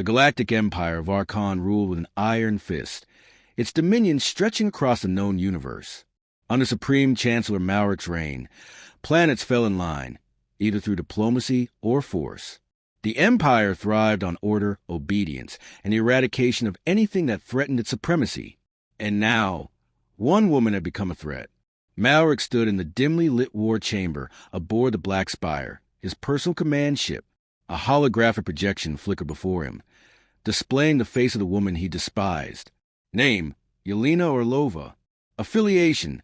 The Galactic Empire of Archon ruled with an iron fist, its dominion stretching across the known universe. Under Supreme Chancellor Malric's reign, planets fell in line, either through diplomacy or force. The Empire thrived on order, obedience, and the eradication of anything that threatened its supremacy. And now, one woman had become a threat. Malric stood in the dimly lit war chamber aboard the Black Spire, his personal command ship. A holographic projection flickered before him, displaying the face of the woman he despised. Name, Yelena Orlova. Affiliation,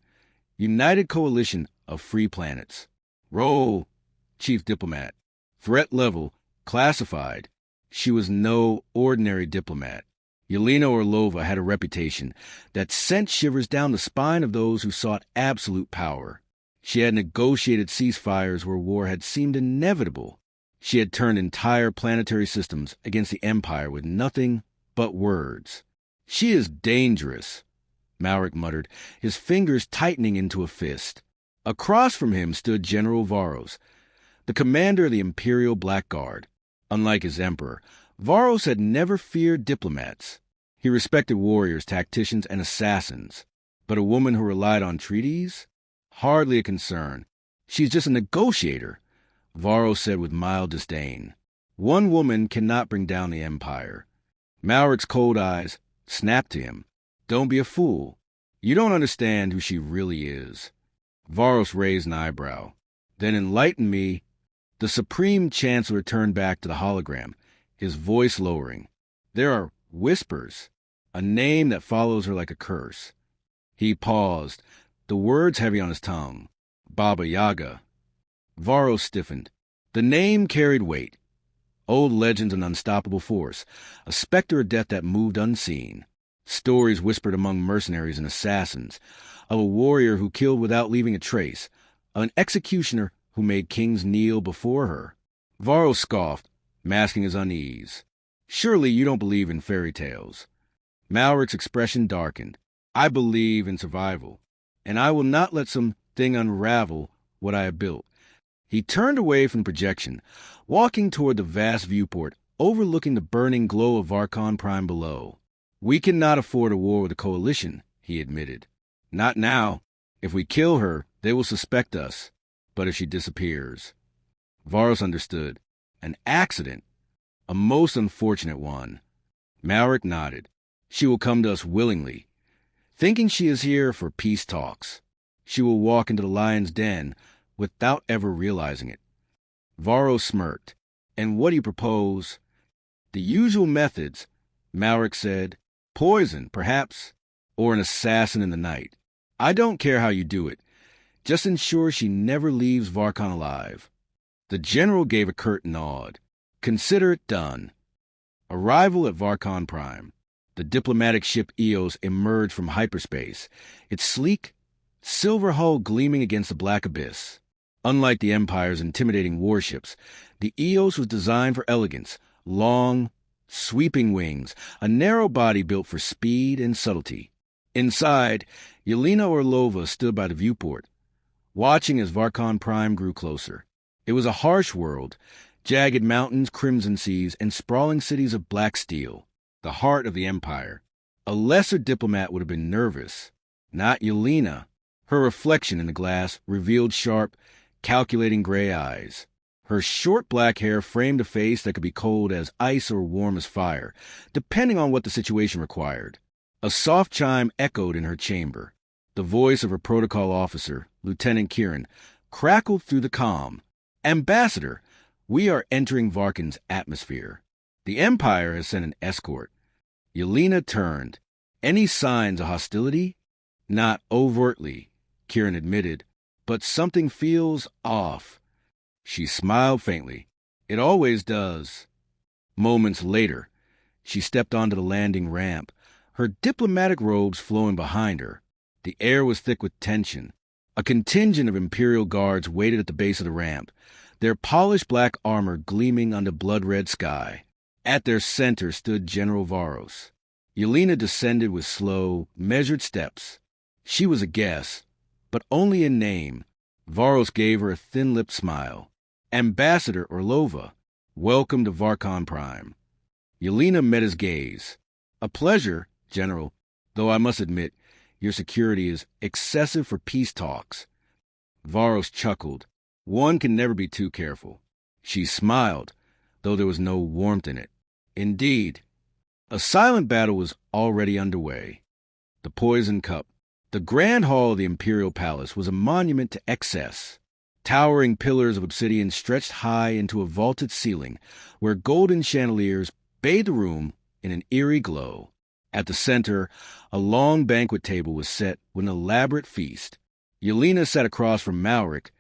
United Coalition of Free Planets. Role, Chief Diplomat. Threat level, classified. She was no ordinary diplomat. Yelena Orlova had a reputation that sent shivers down the spine of those who sought absolute power. She had negotiated ceasefires where war had seemed inevitable. She had turned entire planetary systems against the Empire with nothing but words. She is dangerous, Malric muttered, his fingers tightening into a fist. Across from him stood General Varos, the commander of the Imperial Black Guard. Unlike his emperor, Varos had never feared diplomats. He respected warriors, tacticians, and assassins. But a woman who relied on treaties? Hardly a concern. She's just a negotiator, Varos said with mild disdain. One woman cannot bring down the Empire. Malric's cold eyes snapped to him. Don't be a fool. You don't understand who she really is. Varos raised an eyebrow. Then enlighten me. The Supreme Chancellor turned back to the hologram, his voice lowering. There are whispers, a name that follows her like a curse. He paused, the words heavy on his tongue. Baba Yaga. Varos stiffened. The name carried weight. Old legends of an unstoppable force, a specter of death that moved unseen. Stories whispered among mercenaries and assassins, of a warrior who killed without leaving a trace, of an executioner who made kings kneel before her. Varos scoffed, masking his unease. Surely you don't believe in fairy tales. Malric's expression darkened. I believe in survival, and I will not let some thing unravel what I have built. He turned away from the projection, walking toward the vast viewport overlooking the burning glow of Archon Prime below. We cannot afford a war with the Coalition, he admitted. Not now. If we kill her, they will suspect us. But if she disappears... Varos understood. An accident. A most unfortunate one. Malric nodded. She will come to us willingly, thinking she is here for peace talks. She will walk into the lion's den without ever realizing it. Varos smirked. And what do you propose? The usual methods, Malric said. Poison, perhaps, or an assassin in the night. I don't care how you do it. Just ensure she never leaves Varkon alive. The general gave a curt nod. Consider it done. Arrival at Varkon Prime. The diplomatic ship Eos emerged from hyperspace, its sleek, silver hull gleaming against the black abyss. Unlike the Empire's intimidating warships, the Eos was designed for elegance, long, sweeping wings, a narrow body built for speed and subtlety. Inside, Yelena Orlova stood by the viewport, watching as Varkon Prime grew closer. It was a harsh world, jagged mountains, crimson seas, and sprawling cities of black steel, the heart of the Empire. A lesser diplomat would have been nervous. Not Yelena. Her reflection in the glass revealed sharp, calculating gray eyes. Her short black hair framed a face that could be cold as ice or warm as fire, depending on what the situation required. A soft chime echoed in her chamber. The voice of her protocol officer, Lieutenant Kieran, crackled through the calm. Ambassador, we are entering Varkon's atmosphere. The Empire has sent an escort. Yelena turned. Any signs of hostility? Not overtly, Kieran admitted, but something feels off. She smiled faintly. It always does. Moments later, she stepped onto the landing ramp, her diplomatic robes flowing behind her. The air was thick with tension. A contingent of Imperial guards waited at the base of the ramp, their polished black armor gleaming under blood-red sky. At their center stood General Varos. Yelena descended with slow, measured steps. She was a guest, but only in name. Varos gave her a thin-lipped smile. Ambassador Orlova, welcome to Varkon Prime. Yelena met his gaze. A pleasure, General, though I must admit, your security is excessive for peace talks. Varos chuckled. One can never be too careful. She smiled, though there was no warmth in it. Indeed, a silent battle was already underway. The poison cup. The grand hall of the imperial palace was a monument to excess. Towering pillars of obsidian stretched high into a vaulted ceiling, where golden chandeliers bathed the room in an eerie glow. At the center, a long banquet table was set with an elaborate feast. Yelena sat across from Malric,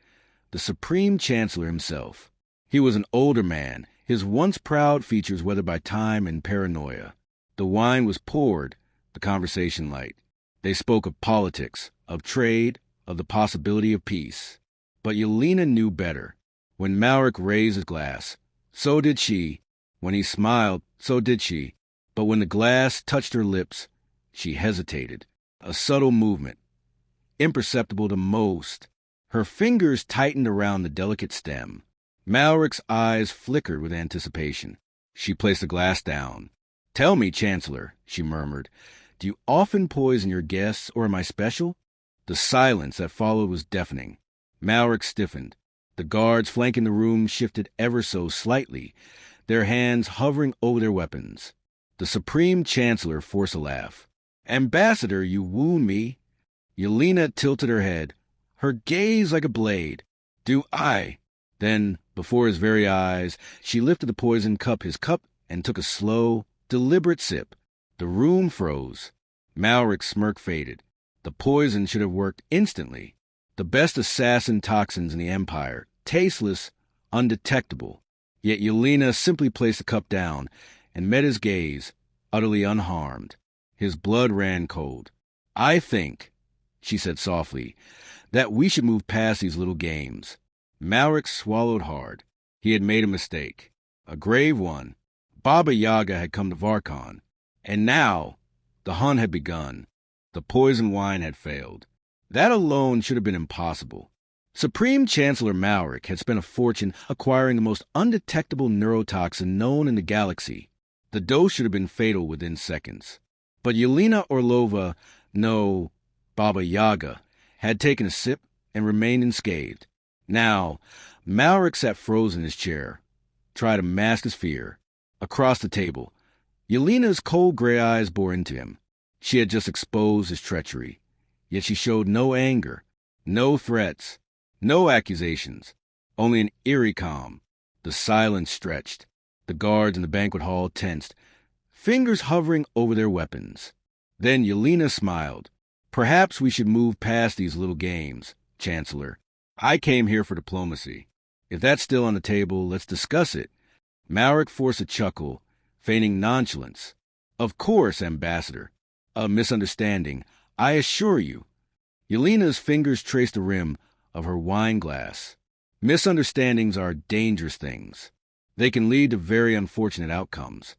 the supreme chancellor himself. He was an older man, his once proud features weathered by time and paranoia. The wine was poured, the conversation light. They spoke of politics, of trade, of the possibility of peace. But Yelena knew better. When Malric raised his glass, so did she. When he smiled, so did she. But when the glass touched her lips, she hesitated. A subtle movement, imperceptible to most. Her fingers tightened around the delicate stem. Malric's eyes flickered with anticipation. She placed the glass down. "Tell me, Chancellor," she murmured, "do you often poison your guests, or am I special?" The silence that followed was deafening. Malric stiffened. The guards flanking the room shifted ever so slightly, their hands hovering over their weapons. The Supreme Chancellor forced a laugh. "Ambassador, you wound me." Yelena tilted her head, her gaze like a blade. "Do I?" Then, before his very eyes, she lifted the poisoned cup, his cup, and took a slow, deliberate sip. The room froze. Malric's smirk faded. The poison should have worked instantly. The best assassin toxins in the Empire, tasteless, undetectable. Yet Yelena simply placed the cup down and met his gaze, utterly unharmed. His blood ran cold. "I think," she said softly, "that we should move past these little games." Malric swallowed hard. He had made a mistake. A grave one. Baba Yaga had come to Varkon. And now, the hunt had begun. The poison wine had failed. That alone should have been impossible. Supreme Chancellor Malric had spent a fortune acquiring the most undetectable neurotoxin known in the galaxy. The dose should have been fatal within seconds. But Yelena Orlova, no, Baba Yaga, had taken a sip and remained unscathed. Now, Malric sat frozen in his chair, tried to mask his fear. Across the table, Yelena's cold gray eyes bore into him. She had just exposed his treachery. Yet she showed no anger, no threats, no accusations, only an eerie calm. The silence stretched. The guards in the banquet hall tensed, fingers hovering over their weapons. Then Yelena smiled. "Perhaps we should move past these little games, Chancellor. I came here for diplomacy. If that's still on the table, let's discuss it." Malric forced a chuckle, feigning nonchalance. "Of course, Ambassador. A misunderstanding, I assure you." Yelena's fingers traced the rim of her wine glass. Misunderstandings are dangerous things. They can lead to very unfortunate outcomes.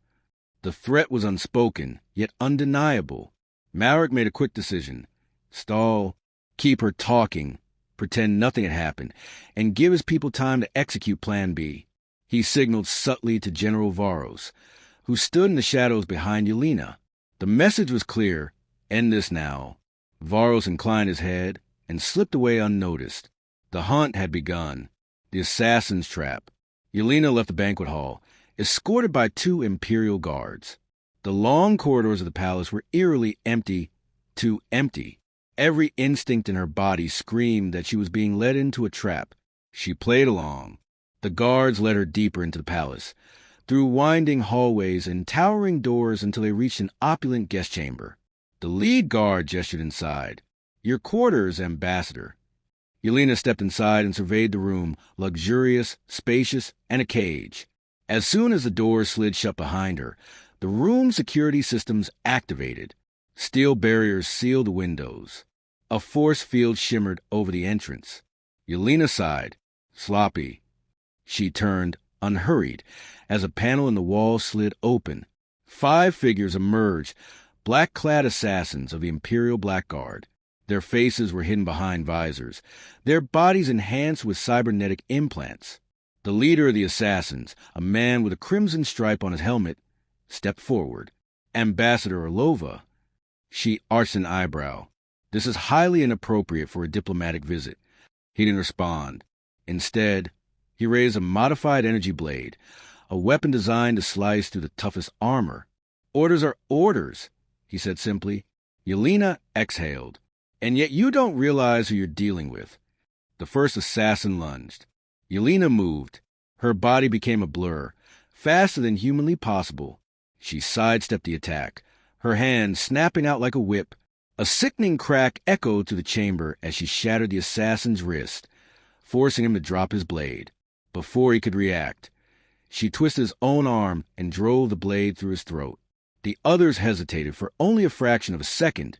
The threat was unspoken, yet undeniable. Malric made a quick decision. Stall, keep her talking, pretend nothing had happened, and give his people time to execute Plan B. He signaled subtly to General Varos, who stood in the shadows behind Yelena. The message was clear. End this now. Varos inclined his head and slipped away unnoticed. The hunt had begun. The assassin's trap. Yelena left the banquet hall, escorted by 2 imperial guards. The long corridors of the palace were eerily empty, too empty. Every instinct in her body screamed that she was being led into a trap. She played along. The guards led her deeper into the palace, through winding hallways and towering doors until they reached an opulent guest chamber. The lead guard gestured inside. "Your quarters, Ambassador." Yelena stepped inside and surveyed the room, luxurious, spacious, and a cage. As soon as the doors slid shut behind her, the room's security systems activated. Steel barriers sealed the windows. A force field shimmered over the entrance. Yelena sighed. Sloppy. She turned, unhurried, as a panel in the wall slid open. 5 figures emerged, black-clad assassins of the Imperial Blackguard. Their faces were hidden behind visors, their bodies enhanced with cybernetic implants. The leader of the assassins, a man with a crimson stripe on his helmet, stepped forward. Ambassador Orlova. She arched an eyebrow. This is highly inappropriate for a diplomatic visit. He didn't respond. Instead, he raised a modified energy blade, a weapon designed to slice through the toughest armor. Orders are orders, he said simply. Yelena exhaled. And yet you don't realize who you're dealing with. The first assassin lunged. Yelena moved. Her body became a blur, faster than humanly possible. She sidestepped the attack, her hand snapping out like a whip. A sickening crack echoed through the chamber as she shattered the assassin's wrist, forcing him to drop his blade. Before he could react, she twisted his own arm and drove the blade through his throat. The others hesitated for only a fraction of a second.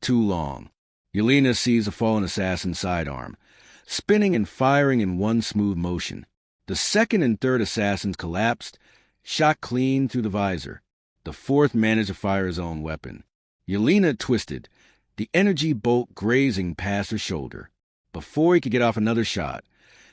Too long. Yelena seized the fallen assassin's sidearm, spinning and firing in one smooth motion. The second and third assassins collapsed, shot clean through the visor. The fourth managed to fire his own weapon. Yelena twisted, the energy bolt grazing past her shoulder. Before he could get off another shot,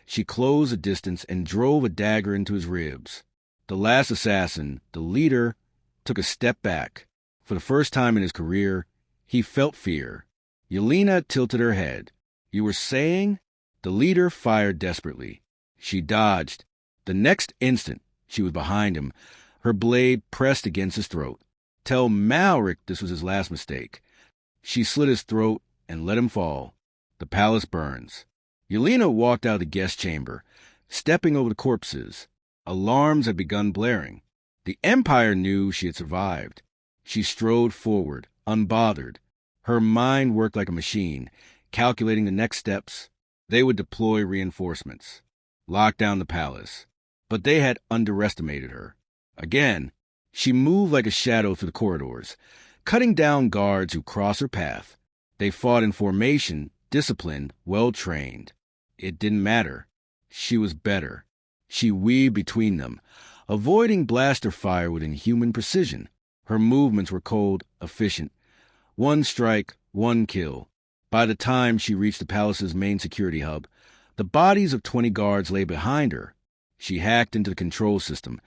she closed the distance and drove a dagger into his ribs. The last assassin, the leader, took a step back. For the first time in his career, he felt fear. Yelena tilted her head. You were saying? The leader fired desperately. She dodged. The next instant, she was behind him, her blade pressed against his throat. Tell Malric this was his last mistake. She slit his throat and let him fall. The palace burns. Yelena walked out of the guest chamber, stepping over the corpses. Alarms had begun blaring. The Empire knew she had survived. She strode forward, unbothered. Her mind worked like a machine, calculating the next steps. They would deploy reinforcements, lock down the palace. But they had underestimated her. Again, she moved like a shadow through the corridors, cutting down guards who crossed her path. They fought in formation, disciplined, well-trained. It didn't matter. She was better. She weaved between them, avoiding blaster fire with inhuman precision. Her movements were cold, efficient. One strike, one kill. By the time she reached the palace's main security hub, the bodies of 20 guards lay behind her. She hacked into the control system,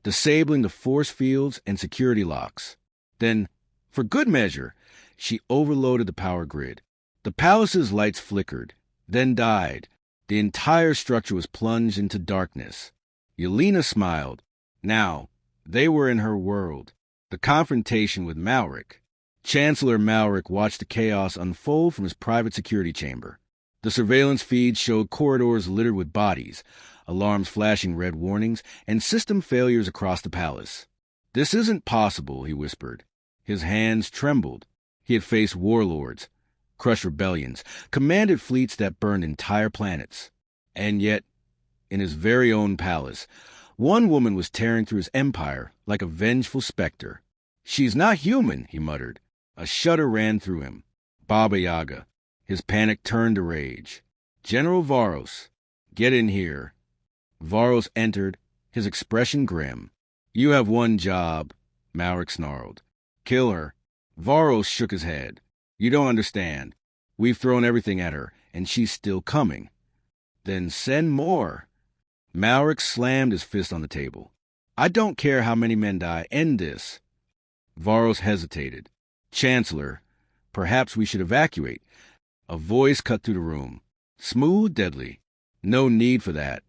disabling the force fields and security locks. Then, for good measure, she overloaded the power grid. The palace's lights flickered, then died. The entire structure was plunged into darkness. Yelena smiled. Now, they were in her world. The confrontation with Malric. Chancellor Malric watched the chaos unfold from his private security chamber. The surveillance feed showed corridors littered with bodies, alarms flashing red warnings, and system failures across the palace. This isn't possible, he whispered. His hands trembled. He had faced warlords, crushed rebellions, commanded fleets that burned entire planets. And yet, in his very own palace, one woman was tearing through his empire like a vengeful specter. She's not human, he muttered. A shudder ran through him. Baba Yaga. His panic turned to rage. General Varos, get in here. Varos entered, his expression grim. You have one job, Malric snarled. Kill her. Varos shook his head. You don't understand. We've thrown everything at her, and she's still coming. Then send more. Malric slammed his fist on the table. I don't care how many men die. End this. Varos hesitated. Chancellor, perhaps we should evacuate. A voice cut through the room. Smooth, deadly. No need for that.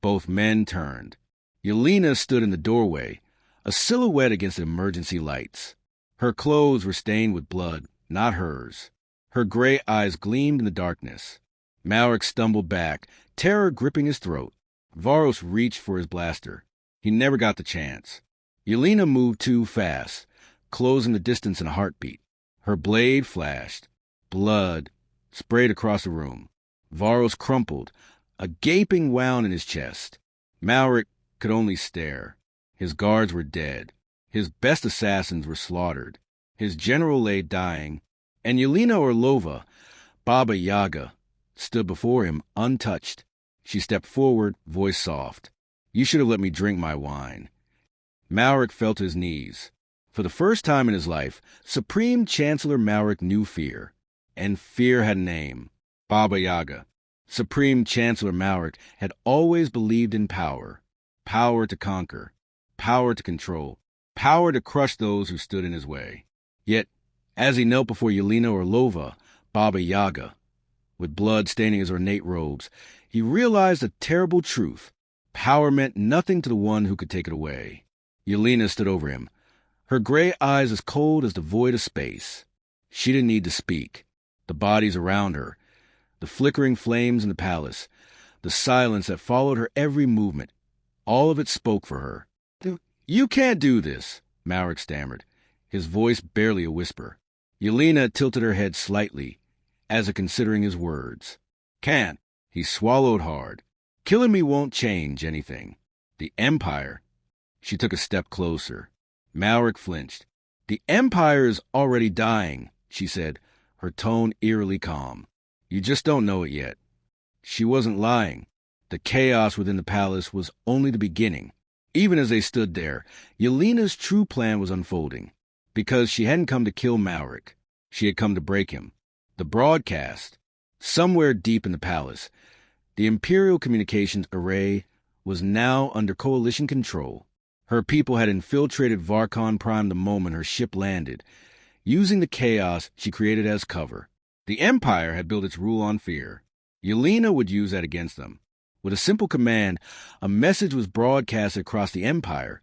Both men turned. Yelena stood in the doorway, a silhouette against the emergency lights. Her clothes were stained with blood, not hers. Her gray eyes gleamed in the darkness. Malric stumbled back, terror gripping his throat. Varos reached for his blaster. He never got the chance. Yelena moved too fast, closing the distance in a heartbeat. Her blade flashed. Blood sprayed across the room. Varos crumpled, a gaping wound in his chest. Malric could only stare. His guards were dead. His best assassins were slaughtered. His general lay dying, and Yelena Orlova, Baba Yaga, stood before him untouched. She stepped forward, voice soft. You should have let me drink my wine. Malric fell to his knees. For the first time in his life, Supreme Chancellor Malric knew fear. And fear had a name. Baba Yaga. Supreme Chancellor Malric had always believed in power. Power to conquer. Power to control. power to crush those who stood in his way. Yet, as he knelt before Yelena Orlova, Baba Yaga, with blood staining his ornate robes, he realized a terrible truth. Power meant nothing to the one who could take it away. Yelena stood over him, her gray eyes as cold as the void of space. She didn't need to speak. The bodies around her, the flickering flames in the palace, the silence that followed her every movement, all of it spoke for her. "You can't do this," Maverick stammered, his voice barely a whisper. Yelena tilted her head slightly, as if considering his words. "Can't." He swallowed hard. "Killing me won't change anything. The Empire." She took a step closer. Maverick flinched. "The Empire is already dying," she said, her tone eerily calm. "You just don't know it yet." She wasn't lying. The chaos within the palace was only the beginning. Even as they stood there, Yelena's true plan was unfolding. Because she hadn't come to kill Maverick. She had come to break him. The broadcast, somewhere deep in the palace, the Imperial Communications Array was now under coalition control. Her people had infiltrated Varkon Prime the moment her ship landed, using the chaos she created as cover. The Empire had built its rule on fear. Yelena would use that against them. With a simple command, a message was broadcast across the Empire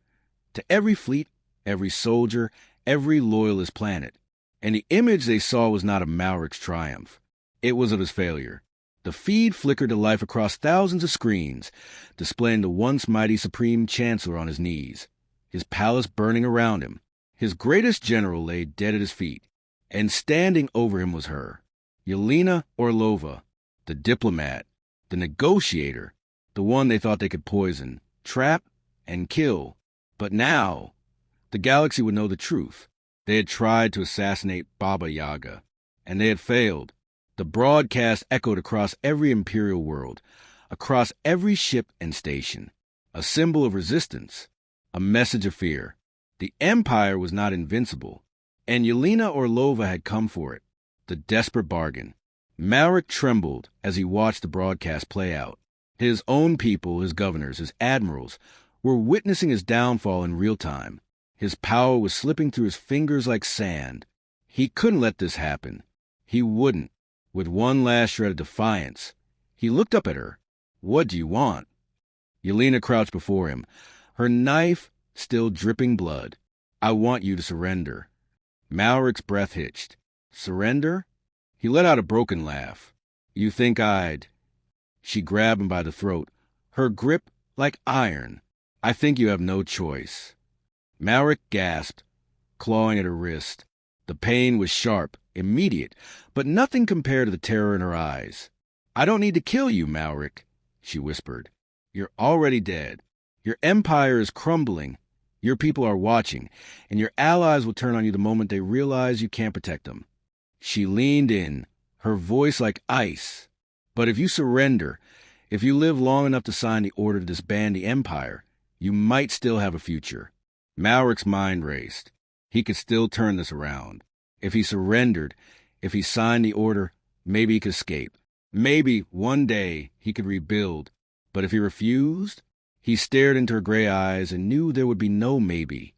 to every fleet, every soldier, every loyalist planet. And the image they saw was not of Maverick's triumph. It was of his failure. The feed flickered to life across thousands of screens, displaying the once mighty Supreme Chancellor on his knees, his palace burning around him. His greatest general lay dead at his feet, and standing over him was her, Yelena Orlova, the diplomat, the negotiator, the one they thought they could poison, trap, and kill. But now, the galaxy would know the truth. They had tried to assassinate Baba Yaga, and they had failed. The broadcast echoed across every Imperial world, across every ship and station, a symbol of resistance, a message of fear. The Empire was not invincible, and Yelena Orlova had come for it, the desperate bargain. Maverick trembled as he watched the broadcast play out. His own people, his governors, his admirals, were witnessing his downfall in real time. His power was slipping through his fingers like sand. He couldn't let this happen. He wouldn't. With one last shred of defiance, he looked up at her. "What do you want?" Yelena crouched before him, her knife still dripping blood. "I want you to surrender." Maverick's breath hitched. "Surrender?" He let out a broken laugh. "You think I'd—" She grabbed him by the throat, her grip like iron. "I think you have no choice." Maverick gasped, clawing at her wrist. The pain was sharp, immediate, but nothing compared to the terror in her eyes. "I don't need to kill you, Maverick," she whispered. "You're already dead. Your empire is crumbling. Your people are watching, and your allies will turn on you the moment they realize you can't protect them." She leaned in, her voice like ice. "But if you surrender, if you live long enough to sign the order to disband the Empire, you might still have a future." Maverick's mind raced. He could still turn this around. If he surrendered, if he signed the order, maybe he could escape. Maybe one day he could rebuild. But if he refused, he stared into her gray eyes and knew there would be no maybe.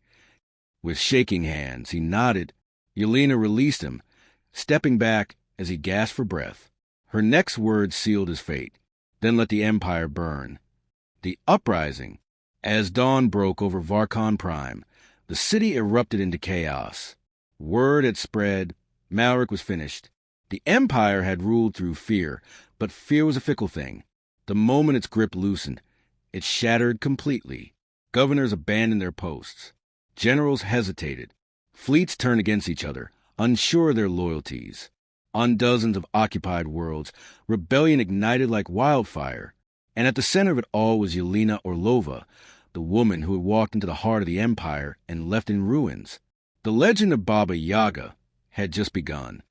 With shaking hands, he nodded. Yelena released him, stepping back as he gasped for breath. Her next words sealed his fate. "Then let the Empire burn." The uprising. As dawn broke over Varkon Prime, the city erupted into chaos. Word had spread. Maverick was finished. The Empire had ruled through fear, but fear was a fickle thing. The moment its grip loosened, it shattered completely. Governors abandoned their posts. Generals hesitated. Fleets turned against each other, unsure of their loyalties. On dozens of occupied worlds, rebellion ignited like wildfire. And at the center of it all was Yelena Orlova, the woman who had walked into the heart of the Empire and left in ruins. The legend of Baba Yaga had just begun.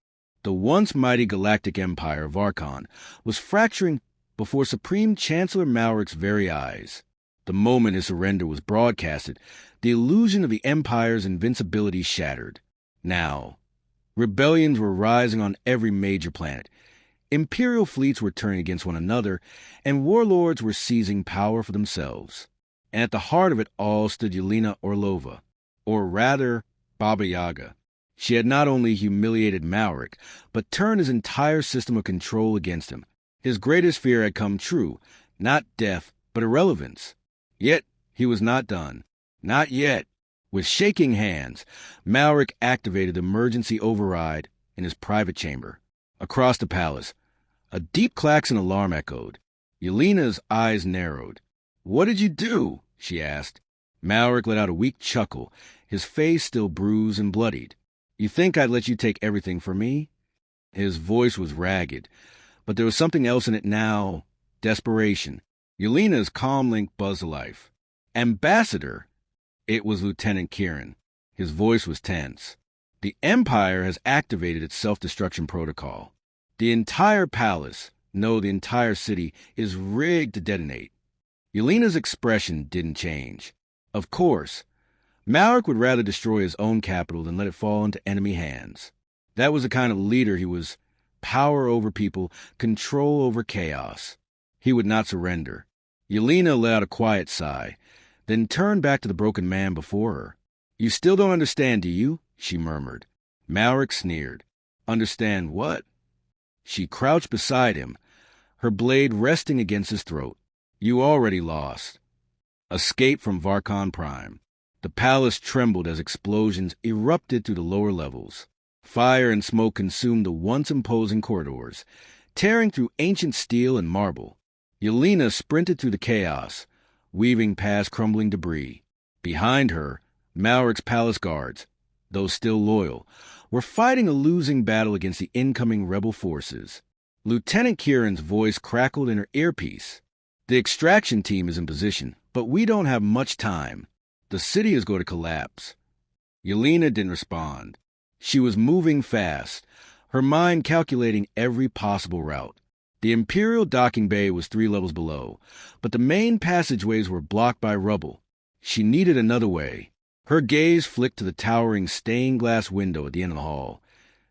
The once mighty Galactic Empire of Varkon was fracturing before Supreme Chancellor Maverick's very eyes. The moment his surrender was broadcasted, the illusion of the Empire's invincibility shattered. Now, rebellions were rising on every major planet. Imperial fleets were turning against one another, and warlords were seizing power for themselves. And at the heart of it all stood Yelena Orlova, or rather, Baba Yaga. She had not only humiliated Malric, but turned his entire system of control against him. His greatest fear had come true, not death, but irrelevance. Yet, he was not done. Not yet. With shaking hands, Malric activated the emergency override in his private chamber. Across the palace, a deep klaxon alarm echoed. Yelena's eyes narrowed. "What did you do?" she asked. Malric let out a weak chuckle, his face still bruised and bloodied. "You think I'd let you take everything from me?" His voice was ragged, but there was something else in it now. Desperation. Yelena's calm link buzzed to life. "Ambassador!" It was Lieutenant Kieran. His voice was tense. "The Empire has activated its self-destruction protocol. The entire palace, no, the entire city, is rigged to detonate." Yelena's expression didn't change. Of course, Malric would rather destroy his own capital than let it fall into enemy hands. That was the kind of leader he was. Power over people, control over chaos. He would not surrender. Yelena let out a quiet sigh, then turned back to the broken man before her. "You still don't understand, do you?" she murmured. Malric sneered. "Understand what?" She crouched beside him, her blade resting against his throat. "You already lost." Escape from Varkon Prime. The palace trembled as explosions erupted through the lower levels. Fire and smoke consumed the once imposing corridors, tearing through ancient steel and marble. Yelena sprinted through the chaos, weaving past crumbling debris. Behind her, Malric's palace guards, though still loyal, were fighting a losing battle against the incoming rebel forces. Lieutenant Kieran's voice crackled in her earpiece. "The extraction team is in position, but we don't have much time. The city is going to collapse." Yelena didn't respond. She was moving fast, her mind calculating every possible route. The Imperial docking bay was 3 levels below, but the main passageways were blocked by rubble. She needed another way. Her gaze flicked to the towering stained-glass window at the end of the hall,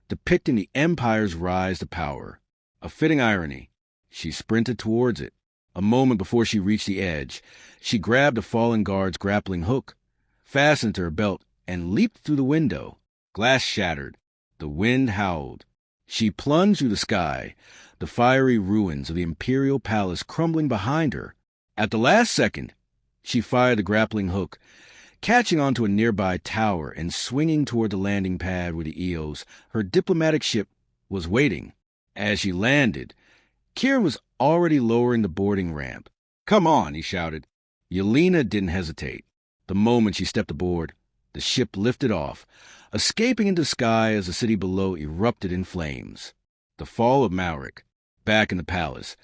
depicting the Empire's rise to power. A fitting irony. She sprinted towards it. A moment before she reached the edge, she grabbed a fallen guard's grappling hook, fastened to her belt, and leaped through the window. Glass shattered. The wind howled. She plunged through the sky, the fiery ruins of the Imperial Palace crumbling behind her. At the last second, she fired the grappling hook, catching onto a nearby tower and swinging toward the landing pad where the Eos, her diplomatic ship, was waiting. As she landed, Kieran was already lowering the boarding ramp. "Come on," he shouted. Yelena didn't hesitate. The moment she stepped aboard, the ship lifted off, escaping into the sky as the city below erupted in flames. The fall of Malric. Back in the palace,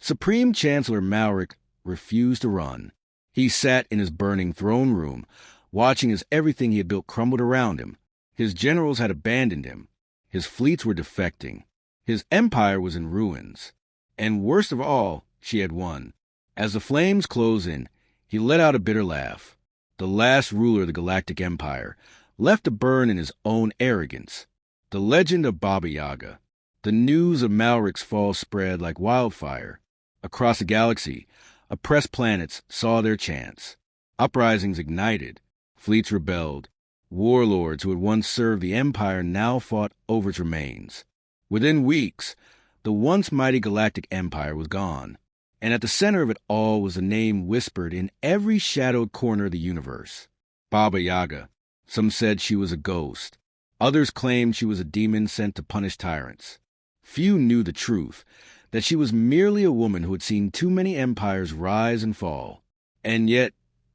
Supreme Chancellor Malric refused to run. He sat in his burning throne room, watching as everything he had built crumbled around him. His generals had abandoned him. His fleets were defecting. His empire was in ruins. And worst of all, she had won. As the flames closed in, he let out a bitter laugh. The last ruler of the Galactic Empire, left to burn in his own arrogance. The legend of Baba Yaga. The news of Malric's fall spread like wildfire. Across the galaxy, oppressed planets saw their chance. Uprisings ignited. Fleets rebelled. Warlords who had once served the Empire now fought over its remains. Within weeks, the once mighty Galactic Empire was gone. And at the center of it all was a name whispered in every shadowed corner of the universe. Baba Yaga. Some said she was a ghost. Others claimed she was a demon sent to punish tyrants. Few knew the truth, that she was merely a woman who had seen too many empires rise and fall. And yet,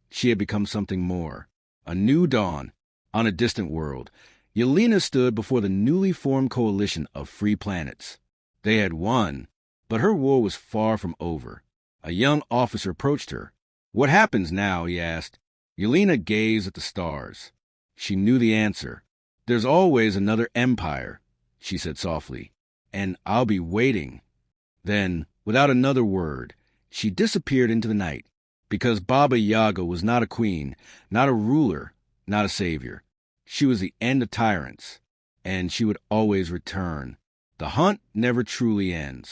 she had become something more. A new dawn. On a distant world, Yelena stood before the newly formed coalition of free planets. They had won, but her war was far from over. A young officer approached her. "What happens now?" he asked. Yelena gazed at the stars. She knew the answer. "There's always another empire," she said softly, "and I'll be waiting." Then, without another word, she disappeared into the night, because Baba Yaga was not a queen, not a ruler, not a savior. She was the end of tyrants, and she would always return. The hunt never truly ends.